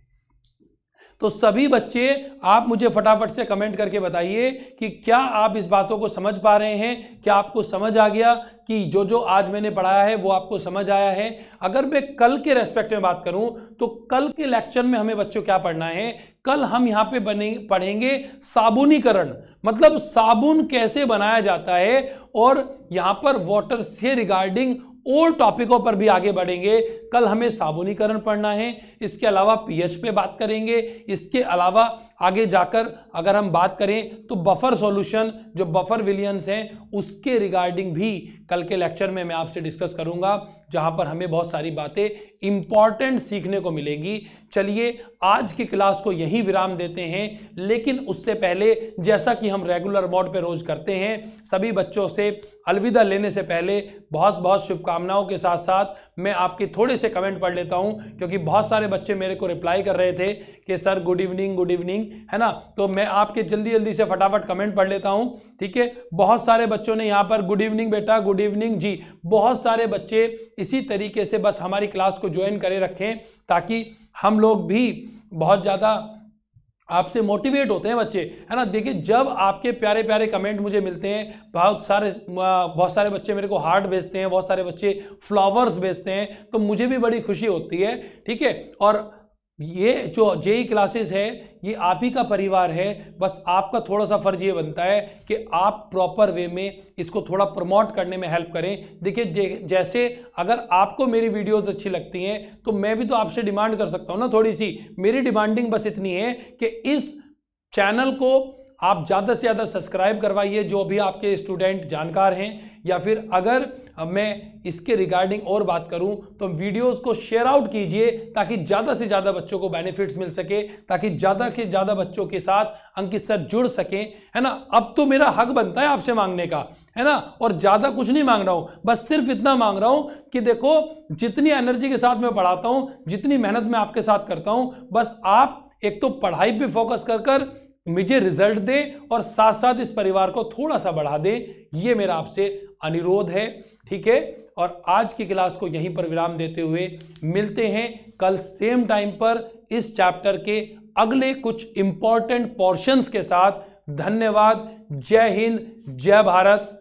तो सभी बच्चे आप मुझे फटाफट से कमेंट करके बताइए कि क्या आप इस बातों को समझ पा रहे हैं, क्या आपको समझ आ गया कि जो जो आज मैंने पढ़ाया है वो आपको समझ आया है। अगर मैं कल के रेस्पेक्ट में बात करूं तो कल के लेक्चर में हमें बच्चों क्या पढ़ना है, कल हम यहां पे पढ़ेंगे साबुनीकरण, मतलब साबुन कैसे बनाया जाता है, और यहां पर वाटर से रिगार्डिंग और टॉपिकों पर भी आगे बढ़ेंगे। कल हमें साबुनीकरण पढ़ना है, इसके अलावा पीएच पे बात करेंगे, इसके अलावा आगे जाकर अगर हम बात करें तो बफर सॉल्यूशन, जो बफर विलियंस हैं, उसके रिगार्डिंग भी कल के लेक्चर में मैं आपसे डिस्कस करूंगा, जहां पर हमें बहुत सारी बातें इंपॉर्टेंट सीखने को मिलेगी। चलिए आज की क्लास को यहीं विराम देते हैं, लेकिन उससे पहले जैसा कि हम रेगुलर मोड पे रोज करते हैं, सभी बच्चों से अलविदा लेने से पहले बहुत बहुत शुभकामनाओं के साथ साथ मैं आपके थोड़े से कमेंट पढ़ लेता हूं, क्योंकि बहुत सारे बच्चे मेरे को रिप्लाई कर रहे थे कि सर गुड इवनिंग, है ना। तो मैं आपके जल्दी जल्दी से फटाफट कमेंट पढ़ लेता हूं, ठीक है। बहुत सारे बच्चों ने यहां पर गुड इवनिंग बेटा, गुड इवनिंग जी। बहुत सारे बच्चे इसी तरीके से बस हमारी क्लास को ज्वाइन करे रखें, ताकि हम लोग भी बहुत ज़्यादा आपसे मोटिवेट होते हैं बच्चे, है ना। देखिए जब आपके प्यारे प्यारे कमेंट मुझे मिलते हैं, बहुत सारे बच्चे मेरे को हार्ट भेजते हैं, बहुत सारे बच्चे फ्लावर्स भेजते हैं, तो मुझे भी बड़ी खुशी होती है, ठीक है। और ये जो जेई क्लासेस है ये आप ही का परिवार है, बस आपका थोड़ा सा फर्ज ये बनता है कि आप प्रॉपर वे में इसको थोड़ा प्रमोट करने में हेल्प करें। देखिए जैसे अगर आपको मेरी वीडियोस अच्छी लगती हैं तो मैं भी तो आपसे डिमांड कर सकता हूं ना थोड़ी सी। मेरी डिमांडिंग बस इतनी है कि इस चैनल को आप ज़्यादा से ज़्यादा सब्सक्राइब करवाइए, जो भी आपके स्टूडेंट जानकार हैं, या फिर अगर मैं इसके रिगार्डिंग और बात करूं तो वीडियोस को शेयर आउट कीजिए ताकि ज़्यादा से ज़्यादा बच्चों को बेनिफिट्स मिल सके, ताकि ज़्यादा से ज़्यादा बच्चों के साथ अंकित सर जुड़ सकें, है ना। अब तो मेरा हक बनता है आपसे मांगने का, है ना, और ज़्यादा कुछ नहीं मांग रहा हूं, बस सिर्फ इतना मांग रहा हूं कि देखो जितनी एनर्जी के साथ मैं पढ़ाता हूं, जितनी मेहनत मैं आपके साथ करता हूं, बस आप एक तो पढ़ाई पे फोकस कर मुझे रिजल्ट दे और साथ साथ इस परिवार को थोड़ा सा बढ़ा दे, ये मेरा आपसे अनुरोध है, ठीक है। और आज की क्लास को यहीं पर विराम देते हुए मिलते हैं कल सेम टाइम पर इस चैप्टर के अगले कुछ इंपॉर्टेंट पोर्शंस के साथ। धन्यवाद। जय हिंद, जय भारत।